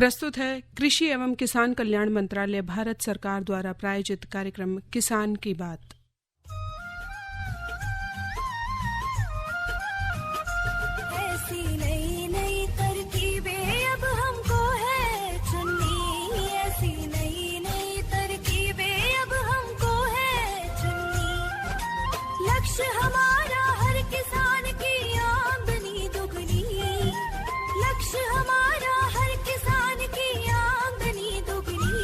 प्रस्तुत है कृषि एवं किसान कल्याण मंत्रालय भारत सरकार द्वारा प्रायोजित कार्यक्रम किसान की बात। ऐसी नई नई तरकीबें अब हमको है चुननी, ऐसी नई नई तरकीबें अब हमको है चुननी। लक्ष्य हमारा हर किसान की आमदनी दुगनी, लक्ष्य हमारा हर किसान की आमदनी दुगनी।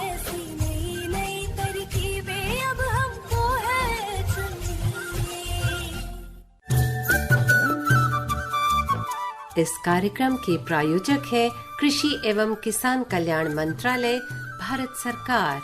ऐसी नई नई तरकीबें अब हमको है चुननी। इस कार्यक्रम के प्रायोजक है कृषि एवं किसान कल्याण मंत्रालय भारत सरकार।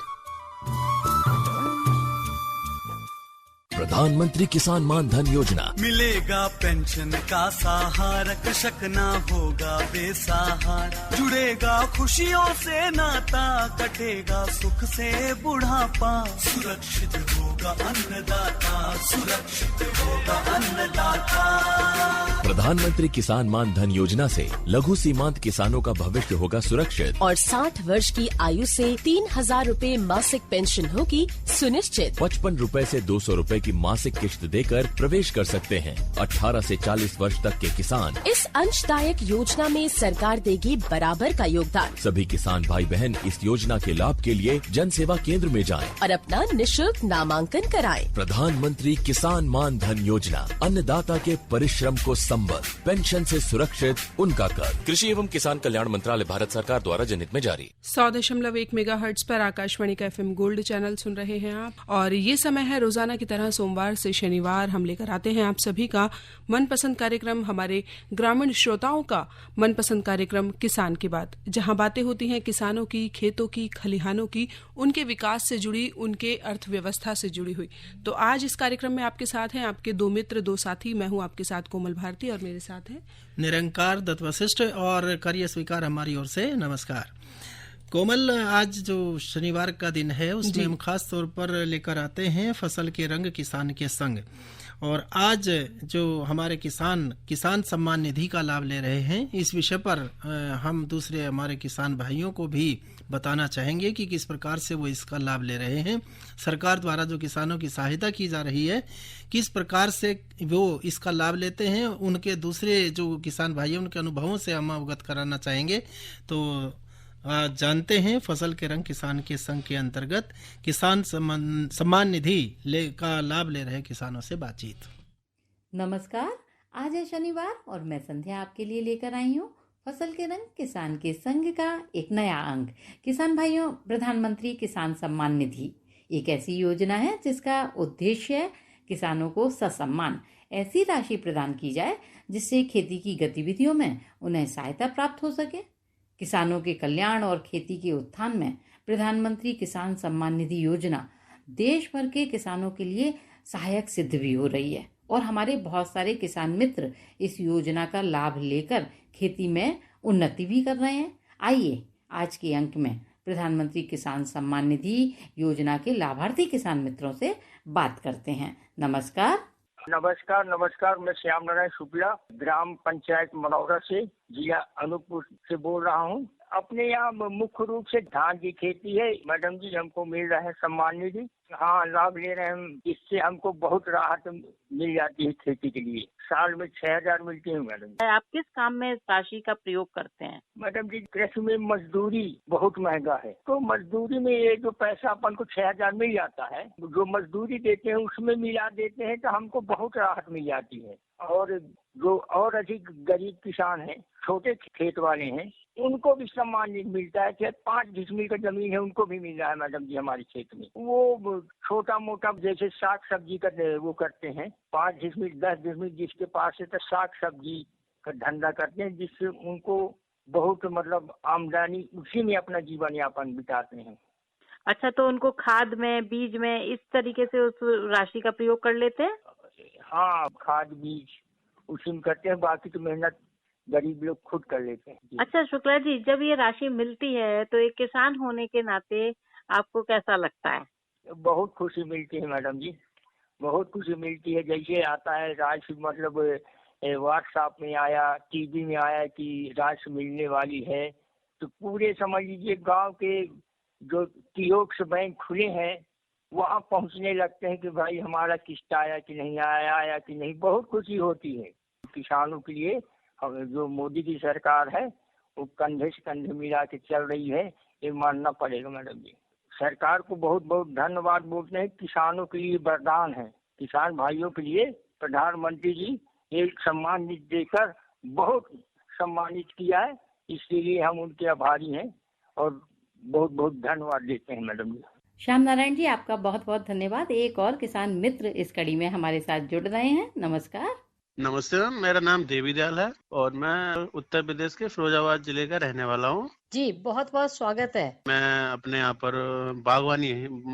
प्रधानमंत्री किसान मान धन योजना। मिलेगा पेंशन का सहारा, कृषक ना होगा बेसहारा। जुड़ेगा खुशियों से नाता, कटेगा सुख से बुढ़ापा। सुरक्षित होगा अन्नदाता, सुरक्षित होगा अन्नदाता। प्रधानमंत्री किसान मान धन योजना से लघु सीमांत किसानों का भविष्य होगा सुरक्षित और 60 वर्ष की आयु से 3,000 रूपए मासिक पेंशन होगी सुनिश्चित। 55 रूपए से 200 रूपए की मासिक किश्त देकर प्रवेश कर सकते हैं। 18 से 40 वर्ष तक के किसान इस अंशदायक योजना में सरकार देगी बराबर का योगदान। सभी किसान भाई बहन इस योजना के लाभ के लिए जन सेवा केंद्र में जाएं और अपना निशुल्क नामांकन कराएं। प्रधानमंत्री किसान मान धन योजना, अन्नदाता के परिश्रम को संबल, पेंशन से सुरक्षित उनका कर। कृषि एवं किसान कल्याण मंत्रालय भारत सरकार द्वारा जनहित में जारी। 100.1 मेगाहर्ट्ज पर आकाशवाणी का FM गोल्ड चैनल सुन रहे हैं आप, और ये समय है रोजाना की तरह सोमवार से शनिवार हम लेकर आते हैं आप सभी का मनपसंद कार्यक्रम, हमारे ग्रामीण श्रोताओं का मनपसंद कार्यक्रम किसान की बात, जहां बातें होती हैं किसानों की, खेतों की, खलिहानों की, उनके विकास से जुड़ी, उनके अर्थव्यवस्था से जुड़ी हुई। तो आज इस कार्यक्रम में आपके साथ हैं आपके दो मित्र, दो साथी। मैं हूं आपके साथ कोमल भारती और मेरे साथ हैं निरंकार दत्त वशिष्ठ। और करिए स्वीकार हमारी ओर से नमस्कार। कोमल, आज जो शनिवार का दिन है उसमें हम खास तौर पर लेकर आते हैं फसल के रंग किसान के संग। और आज जो हमारे किसान सम्मान निधि का लाभ ले रहे हैं, इस विषय पर हम दूसरे हमारे किसान भाइयों को भी बताना चाहेंगे कि किस प्रकार से वो इसका लाभ ले रहे हैं। सरकार द्वारा जो किसानों की सहायता की जा रही है, किस प्रकार से वो इसका लाभ लेते हैं, उनके दूसरे जो किसान भाई हैं उनके अनुभवों से हम अवगत कराना चाहेंगे। तो जानते हैं फसल के रंग किसान के संघ के अंतर्गत किसान सम्मान निधि का लाभ ले रहे किसानों से बातचीत। नमस्कार, आज है शनिवार और मैं संध्या आपके लिए लेकर आई हूँ फसल के रंग किसान के संघ का एक नया अंक। किसान भाइयों, प्रधानमंत्री किसान सम्मान निधि एक ऐसी योजना है जिसका उद्देश्य है किसानों को ससम्मान ऐसी राशि प्रदान की जाए जिससे खेती की गतिविधियों में उन्हें सहायता प्राप्त हो सके। किसानों के कल्याण और खेती के उत्थान में प्रधानमंत्री किसान सम्मान निधि योजना देश भर के किसानों के लिए सहायक सिद्ध भी हो रही है और हमारे बहुत सारे किसान मित्र इस योजना का लाभ लेकर खेती में उन्नति भी कर रहे हैं। आइए आज के अंक में प्रधानमंत्री किसान सम्मान निधि योजना के लाभार्थी किसान मित्रों से बात करते हैं। नमस्कार। नमस्कार। मैं श्याम नारायण शुक्ला, ग्राम पंचायत मनौरा से, जिला अनूपपुर से बोल रहा हूँ। अपने यहाँ मुख्य रूप से धान की खेती है मैडम जी। हमको मिल रहा है सम्मान निधि, हाँ लाभ ले रहे हैं। इससे हमको बहुत राहत मिल जाती है खेती के लिए। साल में 6,000 मिलती है मैडम जी। आप किस काम में इस राशि का प्रयोग करते हैं? मैडम जी, कृषि में मजदूरी बहुत महंगा है, तो मजदूरी में ये जो पैसा अपन को 6,000 मिल जाता है, जो मजदूरी देते हैं उसमें मिला देते हैं तो हमको बहुत राहत मिल जाती है। और जो और अधिक गरीब किसान हैं, छोटे खेत वाले हैं, उनको भी सम्मान निधि मिलता है। चाहे 5 डिसमिल का जमीन है उनको भी मिल रहा है मैडम जी हमारे क्षेत्र में। वो छोटा मोटा जैसे साग सब्जी का वो करते हैं, 5 डिसमिल 10 डिसमिल जिसके पास है तो साग सब्जी का धंधा करते हैं, जिससे उनको बहुत मतलब आमदनी, उसी में अपना जीवन यापन बिताते हैं। अच्छा, तो उनको खाद में, बीज में इस तरीके से उस राशि का प्रयोग कर लेते हैं? हाँ, खाद बीज उसी में करते हैं, बाकी तो मेहनत गरीब लोग खुद कर लेते हैं। अच्छा शुक्ला जी, जब ये राशि मिलती है तो एक किसान होने के नाते आपको कैसा लगता है? बहुत खुशी मिलती है मैडम जी, बहुत खुशी मिलती है। जैसे आता है राशि, मतलब व्हाट्सएप में आया, टीवी में आया कि राशि मिलने वाली है, तो पूरे समझ लीजिए गांव के जो कियोस्क बैंक खुले हैं वहाँ पहुँचने लगते हैं कि भाई हमारा किस्त आया कि नहीं आया, आया कि नहीं। बहुत खुशी होती है किसानों के लिए। जो मोदी की सरकार है वो कंधे से कंधे मिला के चल रही है, ये मानना पड़ेगा मैडम जी। सरकार को बहुत बहुत धन्यवाद बोलते हैं। किसानों के लिए वरदान है, किसान भाइयों के लिए प्रधानमंत्री जी एक सम्मान निधि देकर बहुत सम्मानित किया है, इसके लिए हम उनके आभारी हैं और बहुत बहुत धन्यवाद देते हैं मैडम जी। श्याम नारायण जी, आपका बहुत बहुत धन्यवाद। एक और किसान मित्र इस कड़ी में हमारे साथ जुड़ रहे हैं। नमस्कार। नमस्ते मैम, मेरा नाम देवी दयाल है और मैं उत्तर प्रदेश के फिरोजाबाद जिले का रहने वाला हूँ। जी, बहुत बहुत स्वागत है। मैं अपने यहाँ पर बागवानी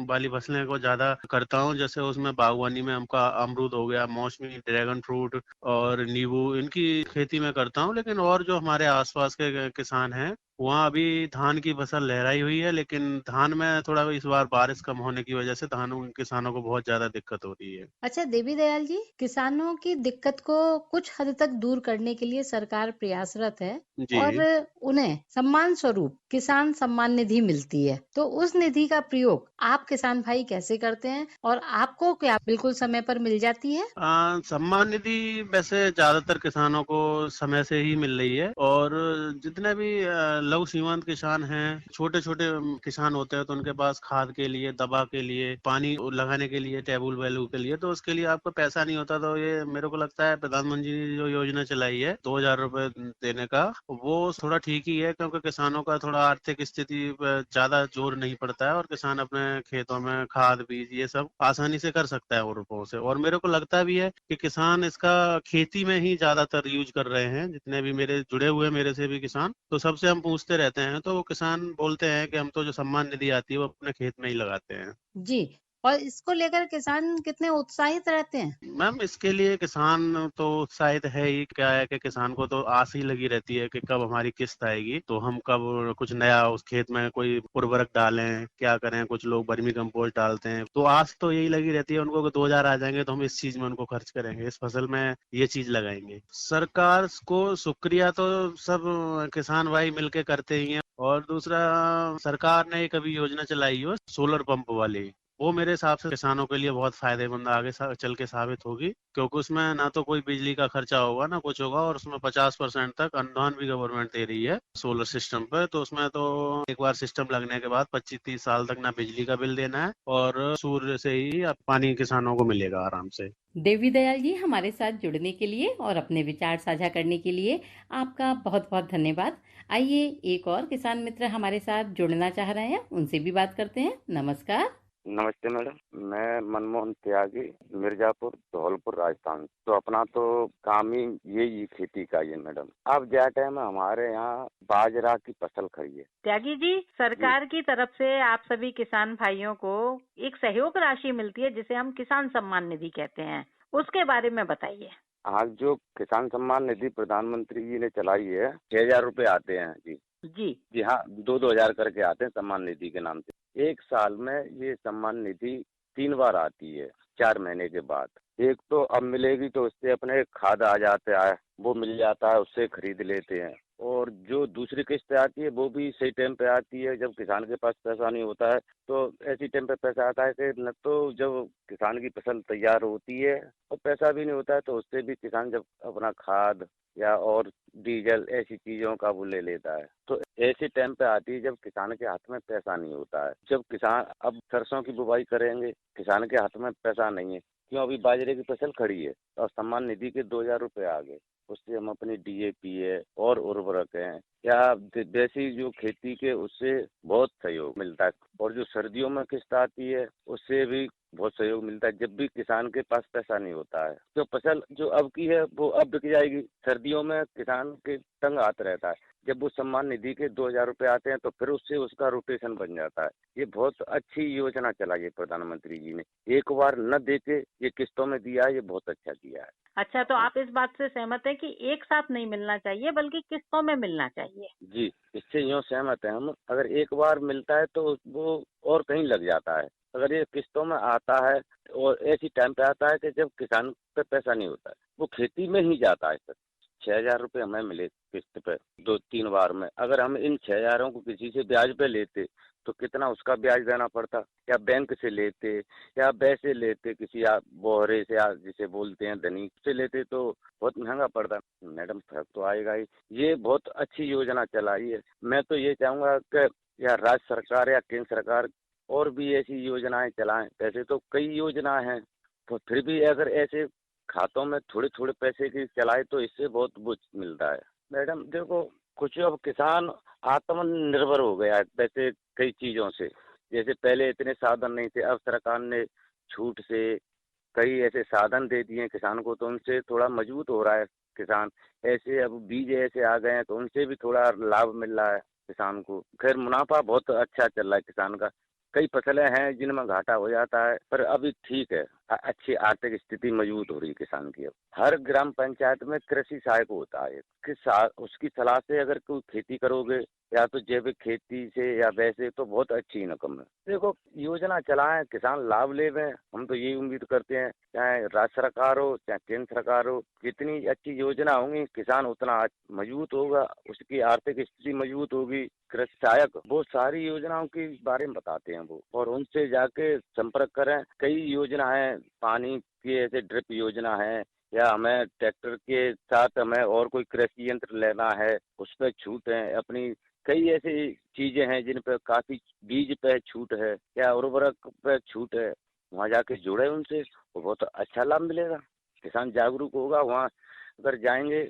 वाली फसलें को ज्यादा करता हूँ। जैसे उसमें बागवानी में हमका अमरूद हो गया, मौसमी, ड्रैगन फ्रूट और नींबू, इनकी खेती में करता हूँ। लेकिन और जो हमारे आसपास के किसान हैं वहाँ अभी धान की फसल लहराई हुई है, लेकिन धान में थोड़ा इस बार बारिश कम होने की वजह से किसानों को बहुत ज्यादा दिक्कत हो रही है। अच्छा देवी दयाल जी, किसानों की दिक्कत को कुछ हद तक दूर करने के लिए सरकार प्रयासरत है और उन्हें सम्मान स्वरूप किसान सम्मान निधि मिलती है। तो उस निधि का प्रयोग आप किसान भाई कैसे करते हैं और आपको क्या बिल्कुल समय पर मिल जाती है? सम्मान निधि वैसे ज्यादातर किसानों को समय से ही मिल रही है और जितने भी लघु सीमांत किसान हैं, छोटे छोटे किसान होते हैं, तो उनके पास खाद के लिए, दवा के लिए, पानी लगाने के लिए, टेबल वैल्यू के लिए, तो उसके लिए आपको पैसा नहीं होता। तो ये मेरे को लगता है प्रधानमंत्री ने जो योजना चलाई है 2000 रुपए देने का, वो थोड़ा ठीक ही है, क्योंकि किसानों का थोड़ा आर्थिक स्थिति ज्यादा जोर नहीं पड़ता है और किसान अपने खेतों में खाद बीज ये सब आसानी से कर सकता है वो रुपयों से। और मेरे को लगता भी है कि किसान इसका खेती में ही ज्यादातर यूज कर रहे हैं। जितने भी मेरे जुड़े हुए मेरे से भी किसान, तो सबसे हम पूछते रहते हैं, तो वो किसान बोलते हैं कि हम तो जो सम्मान निधि आती है वो अपने खेत में ही लगाते हैं। जी, और इसको लेकर किसान कितने उत्साहित रहते हैं? मैम, इसके लिए किसान तो उत्साहित है ही। क्या है कि किसान को तो आस ही लगी रहती है कि कब हमारी किस्त आएगी, तो हम कब कुछ नया उस खेत में कोई उर्वरक डालें, क्या करें। कुछ लोग वर्मी कंपोस्ट डालते हैं, तो आस तो यही लगी रहती है उनको कि 2000 आ जाएंगे तो हम इस चीज में उनको खर्च करेंगे, इस फसल में ये चीज लगाएंगे। सरकार को शुक्रिया तो सब किसान भाई मिलके करते ही हैं। और दूसरा, सरकार ने एक अभी योजना चलाई है सोलर पंप वाली, वो मेरे हिसाब से किसानों के लिए बहुत फायदेमंद आगे चल के साबित होगी, क्योंकि उसमें ना तो कोई बिजली का खर्चा होगा ना कुछ होगा, और उसमें 50% तक अनुदान भी गवर्नमेंट दे रही है सोलर सिस्टम पे। तो उसमें तो एक बार सिस्टम लगने के बाद 25-30 साल तक ना बिजली का बिल देना है और सूर्य से ही पानी किसानों को मिलेगा आराम से। देवी दयाल जी, हमारे साथ जुड़ने के लिए और अपने विचार साझा करने के लिए आपका बहुत बहुत धन्यवाद। आइए एक और किसान मित्र हमारे साथ जुड़ना चाह रहे हैं, उनसे भी बात करते हैं। नमस्कार। नमस्ते मैडम, मैं मनमोहन त्यागी, मिर्जापुर, धौलपुर, राजस्थान। तो अपना तो काम ही यही खेती का है मैडम। अब ज्यादा टाइम हमारे यहाँ बाजरा की फसल खड़ी है। त्यागी जी, सरकार की तरफ से आप सभी किसान भाइयों को एक सहयोग राशि मिलती है जिसे हम किसान सम्मान निधि कहते हैं, उसके बारे में बताइए। हाँ, जो किसान सम्मान निधि प्रधानमंत्री जी ने चलाई है, 6000 रुपए आते हैं जी। जी हाँ, 2-2 हजार करके आते हैं सम्मान निधि के नाम से। एक साल में ये सम्मान निधि 3 बार आती है, 4 महीने के बाद। एक तो अब मिलेगी तो उससे अपने खाद आ जाता है, वो मिल जाता है, उससे खरीद लेते हैं। और जो दूसरी किस्त आती है वो भी सही टाइम पे आती है। जब किसान के पास पैसा नहीं होता है तो ऐसी टाइम पे पैसा आता है कि न तो जब किसान की फसल तैयार होती है और पैसा भी नहीं होता है, तो उससे भी किसान जब अपना खाद या और डीजल ऐसी चीजों का वो ले लेता है। तो ऐसे टाइम पे आती है जब किसान के हाथ में पैसा नहीं होता है। जब किसान अब सरसों की बुवाई करेंगे, किसान के हाथ में पैसा नहीं है, क्यों अभी बाजरे की फसल खड़ी है और सम्मान निधि के 2000 रुपए आ गए, उससे हम अपनी DAP है और उर्वरक है या वैसी जो खेती के, उससे बहुत सहयोग मिलता है। और जो सर्दियों में किस्त आती है उससे भी बहुत सहयोग मिलता है, जब भी किसान के पास पैसा नहीं होता है। तो फसल जो अब की है वो अब बिक जाएगी, सर्दियों में किसान के तंग हाथ रहता है। जब वो सम्मान निधि के 2000 रुपए आते हैं तो फिर उससे उसका रोटेशन बन जाता है। ये बहुत अच्छी योजना चलाई है प्रधानमंत्री जी ने, एक बार न देके ये किस्तों में दिया है, ये बहुत अच्छा किया है। अच्छा, तो आप इस बात से सहमत हैं कि एक साथ नहीं मिलना चाहिए बल्कि किस्तों में मिलना चाहिए? जी, इससे यूँ सहमत है हम। अगर एक बार मिलता है तो वो और कहीं लग जाता है। अगर ये किस्तों में आता है और ऐसी टाइम पे आता है कि जब किसान पे पैसा नहीं होता है, वो खेती में ही जाता है। 6,000 रुपये हमें मिले किस्त पे 2-3 बार में। अगर हम इन 6,000 को किसी से ब्याज पे लेते तो कितना उसका ब्याज देना पड़ता, या बैंक से लेते या वैसे लेते किसी बोहरे से, जिसे बोलते हैं धनी से लेते तो बहुत महंगा पड़ता। मैडम फर्क तो आएगा ही। ये बहुत अच्छी योजना चलाई है। मैं तो ये चाहूँगा कि या राज्य सरकार या केंद्र सरकार और भी ऐसी योजनाएं चलाएं। वैसे तो कई योजना हैं, तो फिर भी अगर ऐसे खातों में थोड़े थोड़े पैसे की चलाए तो इससे बहुत कुछ मिलता है। मैडम देखो, कुछ अब किसान आत्मनिर्भर हो गया है वैसे कई चीज़ों से। जैसे पहले इतने साधन नहीं थे, अब सरकार ने छूट से कई ऐसे साधन दे दिए किसान को, तो उनसे थोड़ा मजबूत हो रहा है किसान। ऐसे अब बीज ऐसे आ गए हैं तो उनसे भी थोड़ा लाभ मिल रहा है किसान को। खैर मुनाफा बहुत अच्छा चल रहा है किसान का। कई फसलें हैं जिनमें घाटा हो जाता है, पर अभी ठीक है, अच्छी आर्थिक स्थिति मजबूत हो रही है किसान की। अब हर ग्राम पंचायत में कृषि सहायक होता है, उसकी सलाह से अगर कोई खेती करोगे या तो जैविक खेती से या वैसे, तो बहुत अच्छी इनकम है। देखो योजना चलाएं, किसान लाभ ले। हम तो यही उम्मीद करते हैं, चाहे राज्य सरकार हो चाहे केंद्र सरकार हो, जितनी अच्छी योजना होंगी किसान उतना मजबूत होगा, उसकी आर्थिक स्थिति मजबूत होगी। कृषि सहायक वो सारी योजनाओं के बारे में बताते हैं वो, और उनसे जाके संपर्क करें। कई योजनाएं पानी की, ऐसे ड्रिप योजना है, या हमें ट्रैक्टर के साथ हमें और कोई कृषि यंत्र लेना है उस पर छूट है। अपनी कई ऐसी चीजें हैं जिन पर काफी बीज पे छूट है या उर्वरक पे छूट है। वहाँ जाके जुड़े उनसे, वो बहुत अच्छा लाभ मिलेगा। किसान जागरूक होगा, वहाँ अगर जाएंगे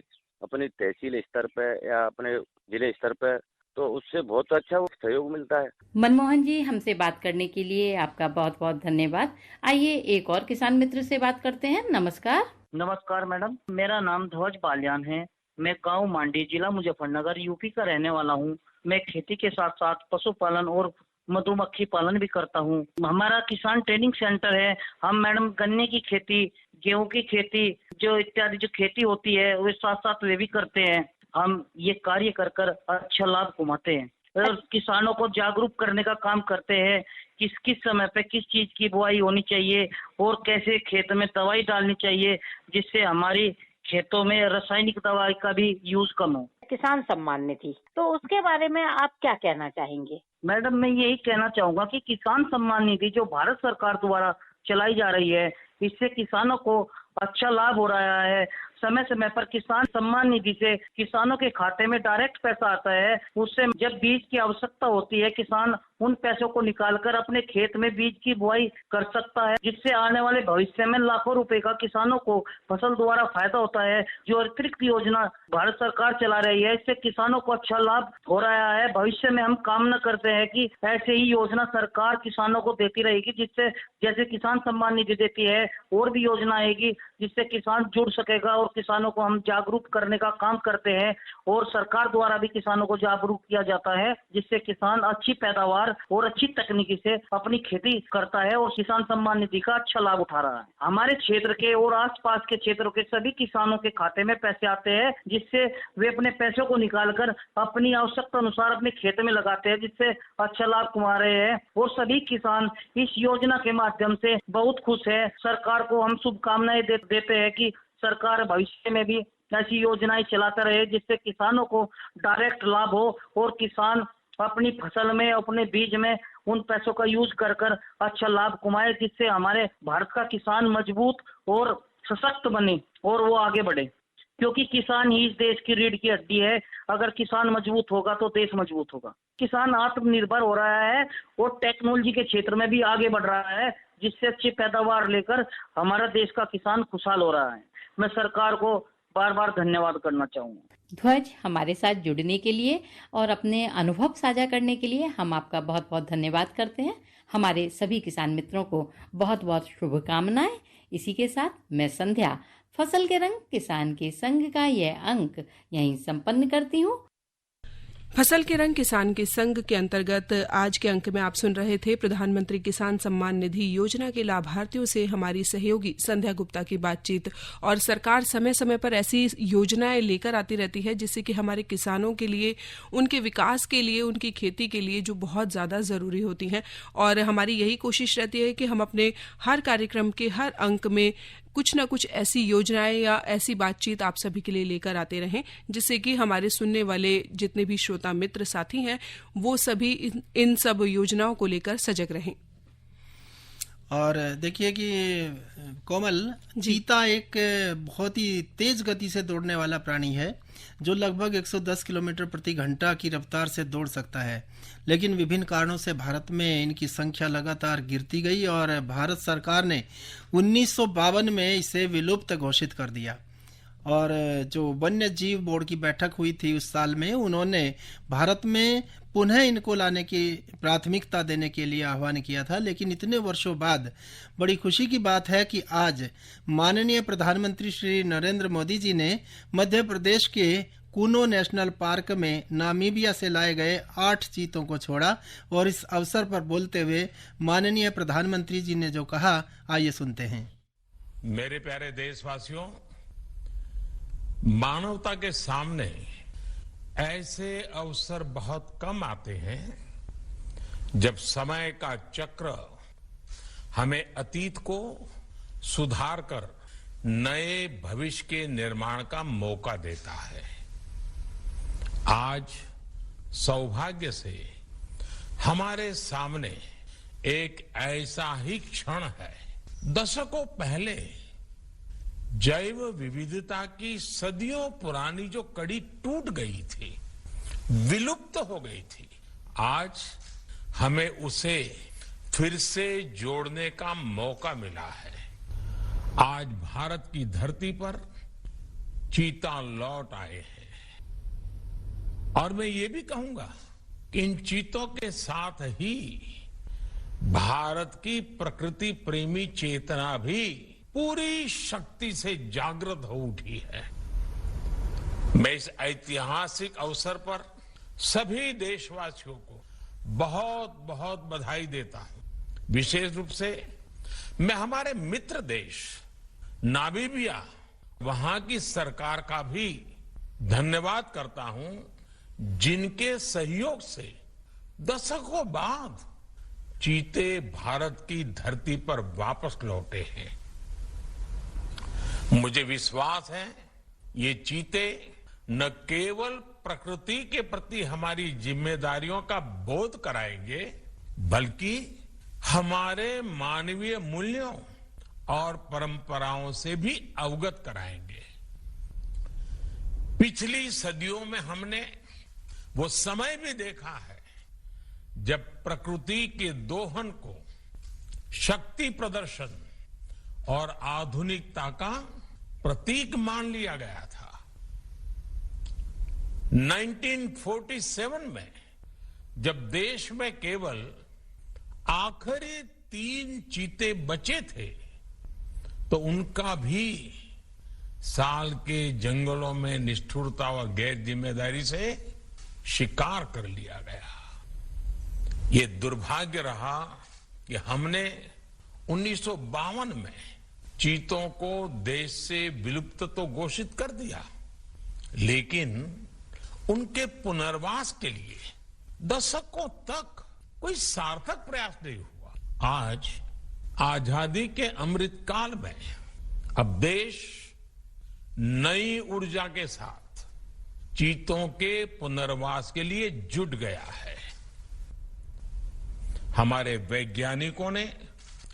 अपनी तहसील स्तर पे या अपने जिले स्तर पे, तो उससे बहुत अच्छा सहयोग मिलता है। मनमोहन जी, हमसे बात करने के लिए आपका बहुत बहुत धन्यवाद। आइए एक और किसान मित्र से बात करते हैं। नमस्कार। नमस्कार मैडम, मेरा नाम ध्वज बालियान है। मैं गांव मांडी, जिला मुजफ्फरनगर, यूपी का रहने वाला हूं। मैं खेती के साथ साथ पशुपालन और मधुमक्खी पालन भी करता हूं। हमारा किसान ट्रेनिंग सेंटर है। हम मैडम गन्ने की खेती, गेहूं की खेती, जो इत्यादि जो खेती होती है वो साथ साथ वे भी करते हैं। हम ये कार्य कर कर अच्छा लाभ कमाते हैं और किसानों को जागरूक करने का काम करते हैं। किस किस समय पे किस चीज की बुआई होनी चाहिए और कैसे खेत में दवाई डालनी चाहिए, जिससे हमारी खेतों में रासायनिक दवाई का भी यूज कम हो। किसान सम्मान निधि, तो उसके बारे में आप क्या कहना चाहेंगे? मैडम मैं यही कहना चाहूंगा कि किसान सम्मान निधि जो भारत सरकार द्वारा चलाई जा रही है, इससे किसानों को अच्छा लाभ हो रहा है। समय समय पर किसान सम्मान निधि से किसानों के खाते में डायरेक्ट पैसा आता है। उससे जब बीज की आवश्यकता होती है, किसान उन पैसों को निकालकर अपने खेत में बीज की बुआई कर सकता है, जिससे आने वाले भविष्य में लाखों रुपए का किसानों को फसल द्वारा फायदा होता है। जो अतिरिक्त योजना भारत सरकार चला रही है, इससे किसानों को अच्छा लाभ हो रहा है। भविष्य में हम कामना करते हैं कि ऐसे ही योजना सरकार किसानों को देती रहेगी, जिससे जैसे किसान सम्मान निधि देती है और भी योजना आएगी जिससे किसान जुड़ सकेगा। और किसानों को हम जागरूक करने का काम करते हैं और सरकार द्वारा भी किसानों को जागरूक किया जाता है, जिससे किसान अच्छी पैदावार और अच्छी तकनीकी से अपनी खेती करता है और किसान सम्मान निधि का अच्छा लाभ उठा रहा है। हमारे क्षेत्र के और आसपास के क्षेत्रों के सभी किसानों के खाते में पैसे आते हैं, जिससे वे अपने पैसों को निकालकर अपनी आवश्यकता अनुसार अपने खेत में लगाते हैं, जिससे अच्छा लाभ कमा रहे हैं। और सभी किसान इस योजना के माध्यम से बहुत खुश है। सरकार को हम शुभकामनाएं देते हैं कि सरकार भविष्य में भी ऐसी योजनाएं चलाता रहे, जिससे किसानों को डायरेक्ट लाभ हो और किसान अपनी फसल में, अपने बीज में उन पैसों का यूज कर कर अच्छा लाभ कमाए, जिससे हमारे भारत का किसान मजबूत और सशक्त बने और वो आगे बढ़े। क्योंकि किसान ही इस देश की रीढ़ की हड्डी है। अगर किसान मजबूत होगा तो देश मजबूत होगा। किसान आत्मनिर्भर हो रहा है और टेक्नोलॉजी के क्षेत्र में भी आगे बढ़ रहा है, जिससे अच्छी पैदावार लेकर हमारा देश का किसान खुशहाल हो रहा है। मैं सरकार को बार बार धन्यवाद करना चाहूँगा। ध्वज, हमारे साथ जुड़ने के लिए और अपने अनुभव साझा करने के लिए हम आपका बहुत बहुत धन्यवाद करते हैं। हमारे सभी किसान मित्रों को बहुत बहुत शुभकामनाएं। इसी के साथ मैं संध्या फसल के रंग किसान के संग का यह अंक यहीं संपन्न करती हूँ। फसल के रंग किसान के संग के अंतर्गत आज के अंक में आप सुन रहे थे प्रधानमंत्री किसान सम्मान निधि योजना के लाभार्थियों से हमारी सहयोगी संध्या गुप्ता की बातचीत। और सरकार समय समय पर ऐसी योजनाएं लेकर आती रहती है जिससे कि हमारे किसानों के लिए, उनके विकास के लिए, उनकी खेती के लिए जो बहुत ज़्यादा ज़रूरी होती हैं। और हमारी यही कोशिश रहती है कि हम अपने हर कार्यक्रम के हर अंक में कुछ न कुछ ऐसी योजनाएं या ऐसी बातचीत आप सभी के लिए लेकर आते रहें, जिससे कि हमारे सुनने वाले जितने भी श्रोता मित्र साथी हैं वो सभी इन सब योजनाओं को लेकर सजग रहें। और देखिए कि कोमल, चीता एक बहुत ही तेज गति से दौड़ने वाला प्राणी है जो लगभग 110 किलोमीटर प्रति घंटा की रफ्तार से दौड़ सकता है, लेकिन विभिन्न कारणों से भारत में इनकी संख्या लगातार गिरती गई और भारत सरकार ने 1952 में इसे विलुप्त घोषित कर दिया। और जो वन्य जीव बोर्ड की बैठक हुई थी उस साल में, उन्होंने भारत में पुनः इनको लाने की प्राथमिकता देने के लिए आह्वान किया था। लेकिन इतने वर्षों बाद बड़ी खुशी की बात है कि आज माननीय प्रधानमंत्री श्री नरेंद्र मोदी जी ने मध्य प्रदेश के कूनो नेशनल पार्क में नामीबिया से लाए गए 8 चीतों को छोड़ा। और इस अवसर पर बोलते हुए माननीय प्रधानमंत्री जी ने जो कहा, आइए सुनते हैं। मेरे प्यारे देशवासियों, मानवता के सामने ऐसे अवसर बहुत कम आते हैं जब समय का चक्र हमें अतीत को सुधार कर नए भविष्य के निर्माण का मौका देता है। आज सौभाग्य से हमारे सामने एक ऐसा ही क्षण है। दशकों पहले जैव विविधता की सदियों पुरानी जो कड़ी टूट गई थी, विलुप्त हो गई थी, आज हमें उसे फिर से जोड़ने का मौका मिला है। आज भारत की धरती पर चीता लौट आए हैं और मैं ये भी कहूंगा कि इन चीतों के साथ ही भारत की प्रकृति प्रेमी चेतना भी पूरी शक्ति से जागृत हो उठी है। मैं इस ऐतिहासिक अवसर पर सभी देशवासियों को बहुत बहुत बधाई देता हूं। विशेष रूप से मैं हमारे मित्र देश नामीबिया, वहां की सरकार का भी धन्यवाद करता हूं, जिनके सहयोग से दशकों बाद चीते भारत की धरती पर वापस लौटे हैं। मुझे विश्वास है ये चीते न केवल प्रकृति के प्रति हमारी जिम्मेदारियों का बोध कराएंगे, बल्कि हमारे मानवीय मूल्यों और परंपराओं से भी अवगत कराएंगे। पिछली सदियों में हमने वो समय भी देखा है जब प्रकृति के दोहन को शक्ति प्रदर्शन और आधुनिकता का प्रतीक मान लिया गया था। 1947 में जब देश में केवल आखिरी 3 चीते बचे थे, तो उनका भी साल के जंगलों में निष्ठुरता व गैर जिम्मेदारी से शिकार कर लिया गया। ये दुर्भाग्य रहा कि हमने 1952 में चीतों को देश से विलुप्त तो घोषित कर दिया, लेकिन उनके पुनर्वास के लिए दशकों तक कोई सार्थक प्रयास नहीं हुआ। आज आजादी के अमृत काल में अब देश नई ऊर्जा के साथ चीतों के पुनर्वास के लिए जुट गया है। हमारे वैज्ञानिकों ने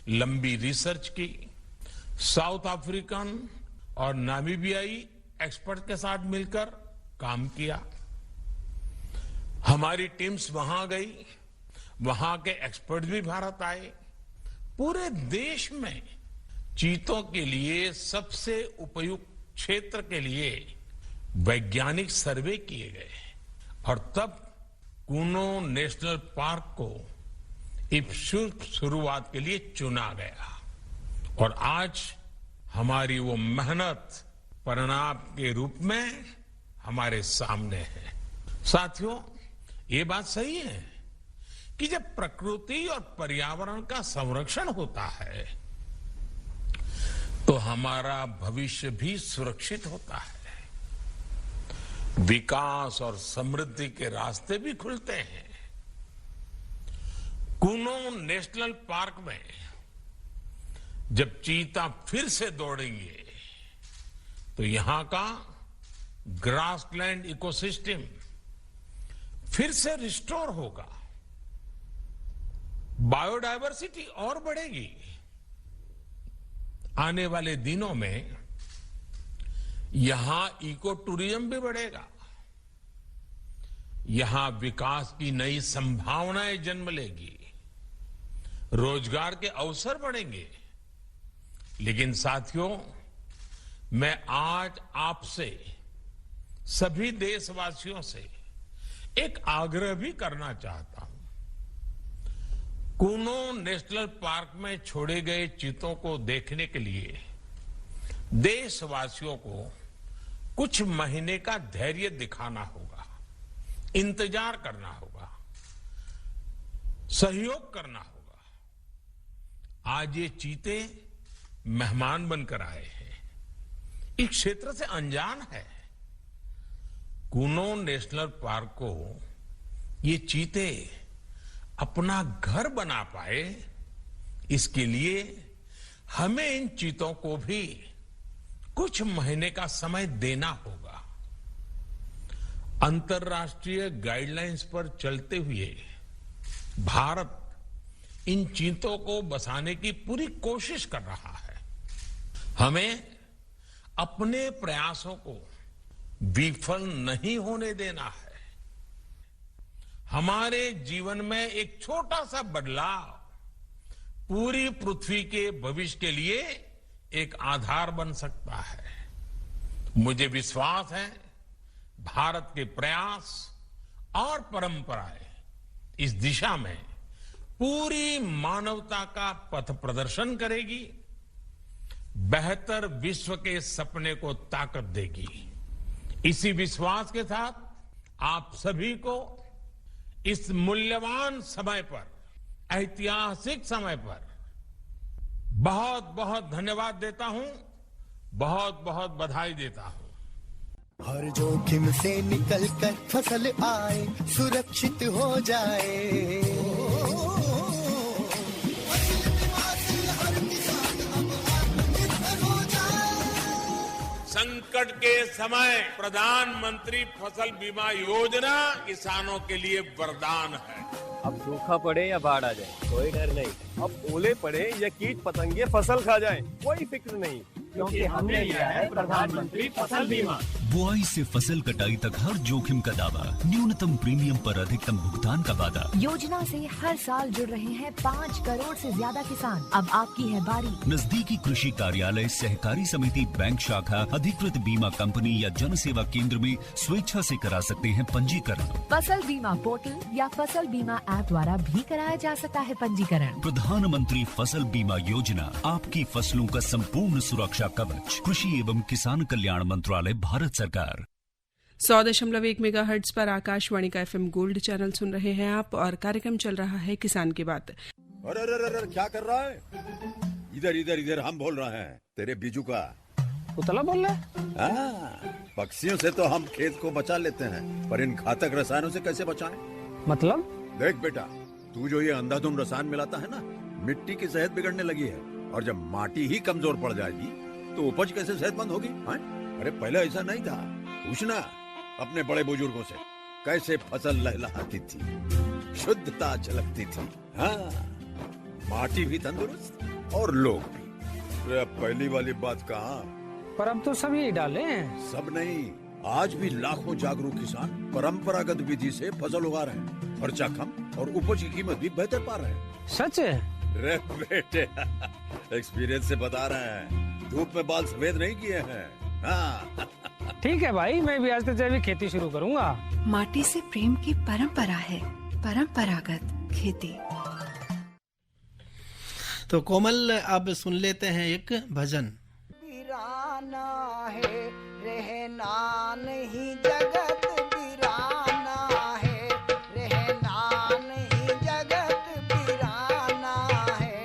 लंबी रिसर्च की, साउथ अफ्रीकन और नामीबियाई एक्सपर्ट के साथ मिलकर काम किया। हमारी टीम्स वहां गई, वहां के एक्सपर्ट भी भारत आए। पूरे देश में चीतों के लिए सबसे उपयुक्त क्षेत्र के लिए वैज्ञानिक सर्वे किए गए और तब कूनो नेशनल पार्क को इस शुरुआत के लिए चुना गया। और आज हमारी वो मेहनत परिणाम के रूप में हमारे सामने है। साथियों, ये बात सही है कि जब प्रकृति और पर्यावरण का संरक्षण होता है तो हमारा भविष्य भी सुरक्षित होता है, विकास और समृद्धि के रास्ते भी खुलते हैं। कूनो नेशनल पार्क में जब चीता फिर से दौड़ेंगे तो यहां का ग्रासलैंड इकोसिस्टम फिर से रिस्टोर होगा, बायोडायवर्सिटी और बढ़ेगी। आने वाले दिनों में यहां इको टूरिज्म भी बढ़ेगा, यहां विकास की नई संभावनाएं जन्म लेगी, रोजगार के अवसर बढ़ेंगे। लेकिन साथियों, मैं आज आपसे सभी देशवासियों से एक आग्रह भी करना चाहता हूं। कूनो नेशनल पार्क में छोड़े गए चीतों को देखने के लिए देशवासियों को कुछ महीने का धैर्य दिखाना होगा, इंतजार करना होगा, सहयोग करना होगा। आज ये चीते मेहमान बनकर आए हैं, इस क्षेत्र से अनजान है। कूनो नेशनल पार्क को ये चीते अपना घर बना पाए, इसके लिए हमें इन चीतों को भी कुछ महीने का समय देना होगा। अंतर्राष्ट्रीय गाइडलाइंस पर चलते हुए भारत इन चीतों को बसाने की पूरी कोशिश कर रहा है। हमें अपने प्रयासों को विफल नहीं होने देना है। हमारे जीवन में एक छोटा सा बदलाव पूरी पृथ्वी के भविष्य के लिए एक आधार बन सकता है। मुझे विश्वास है भारत के प्रयास और परंपराएं इस दिशा में पूरी मानवता का पथ प्रदर्शन करेगी, बेहतर विश्व के सपने को ताकत देगी। इसी विश्वास के साथ आप सभी को इस मूल्यवान समय पर, ऐतिहासिक समय पर बहुत बहुत धन्यवाद देता हूं, बहुत बहुत बधाई देता हूं। हर जोखिम से निकल कर फसल आए, सुरक्षित हो जाए। संकट के समय प्रधानमंत्री फसल बीमा योजना किसानों के लिए वरदान है। अब सूखा पड़े या बाढ़ आ जाए, कोई डर नहीं। अब ओले पड़े या कीट पतंगे फसल खा जाए, कोई फिक्र नहीं, क्योंकि हमने लिया है प्रधानमंत्री फसल बीमा। बुआई से फसल कटाई तक हर जोखिम का दावा, न्यूनतम प्रीमियम पर अधिकतम भुगतान का वादा। योजना से हर साल जुड़ रहे हैं 5 करोड़ से ज्यादा किसान। अब आपकी है बारी। नजदीकी कृषि कार्यालय, सहकारी समिति, बैंक शाखा, अधिकृत बीमा कंपनी या जन सेवा केंद्र में स्वेच्छा से करा सकते हैं पंजीकरण। फसल बीमा पोर्टल या फसल बीमा ऐप द्वारा भी कराया जा सकता है पंजीकरण। प्रधानमंत्री फसल बीमा योजना, आपकी फसलों का संपूर्ण सुरक्षा कवच। कृषि एवं किसान कल्याण मंत्रालय, भारत सरकार। 100.1 मेगाहर्ट्ज पर आकाशवाणी का FM गोल्ड चैनल सुन रहे हैं आप, और कार्यक्रम चल रहा है किसान की बात। अरे अरे अरे क्या कर रहा है? इधर इधर इधर हम बोल रहे हैं तेरे बीजू का। उतला बोल रहा है? पक्षियों से तो हम खेत को बचा लेते हैं, पर इन घातक रसायनों से कैसे बचाएं? मतलब? देख बेटा, तू जो ये अंधाधुंध रसायन मिलाता है ना, मिट्टी की सेहत बिगड़ने लगी है। और जब माटी ही कमजोर पड़ जाएगी तो उपज कैसे सेहतमंद होगी? अरे पहले ऐसा नहीं था। पूछना अपने बड़े बुजुर्गों से, कैसे फसल लहलहाती थी, शुद्धता झलकती थी। हाँ, माटी भी तंदुरुस्त और लोग भी। अब पहली वाली बात कहाँ? पर अब तो सब यही डाले हैं। सब नहीं, आज भी लाखों जागरूक किसान परंपरागत विधि से फसल उगा रहे हैं। खर्चा कम और उपज की कीमत भी बेहतर पा रहे हैं। सच है? रे बेटे, एक्सपीरियंस से बता रहे हैं। धूप में बाल सफेद नहीं किए हैं। हाँ। ठीक है भाई, मैं भी आज से जैविक खेती शुरू करूंगा। माटी से प्रेम की परंपरा है, परंपरागत खेती। तो कोमल, अब सुन लेते हैं एक भजन। वीराना है रहना नहीं, जगत वीराना है रहना नहीं, जगत वीराना है।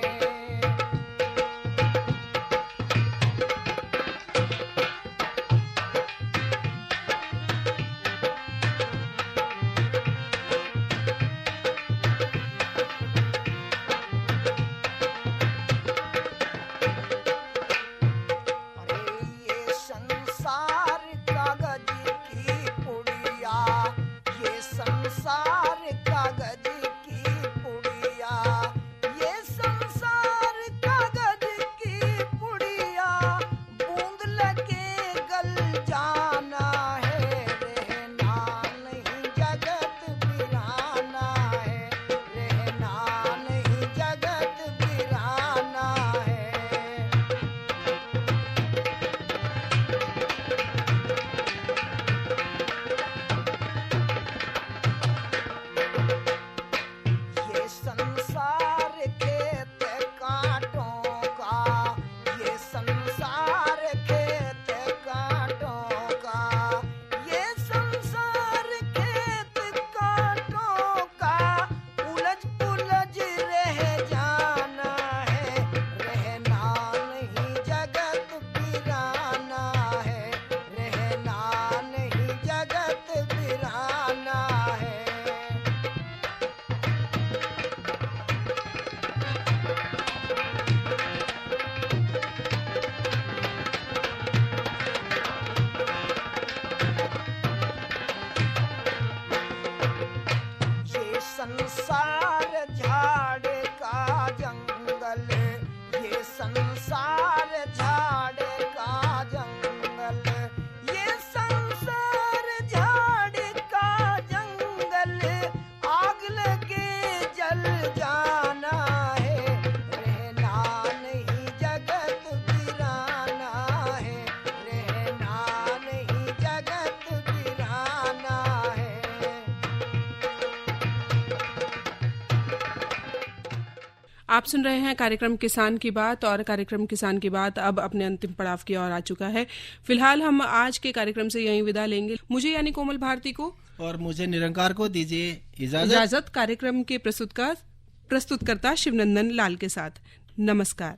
आप सुन रहे हैं कार्यक्रम किसान की बात, और कार्यक्रम किसान की बात अब अपने अंतिम पड़ाव की ओर आ चुका है। फिलहाल हम आज के कार्यक्रम से यहीं विदा लेंगे। मुझे यानी कोमल भारती को और मुझे निरंकार को दीजिए इजाजत। कार्यक्रम के प्रस्तुतकर्ता शिवनंदन लाल के साथ नमस्कार।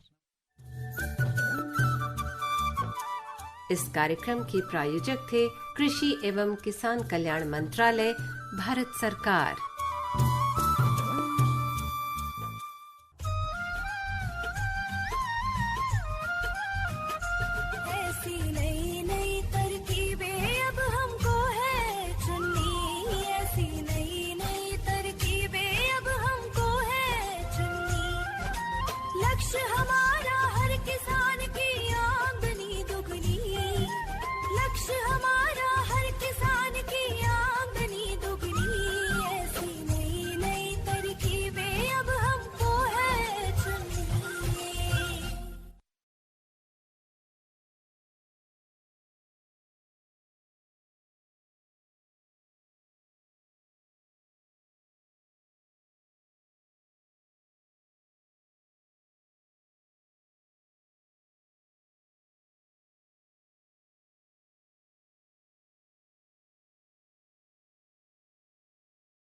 इस कार्यक्रम के प्रायोजक थे कृषि एवं किसान कल्याण मंत्रालय, भारत सरकार।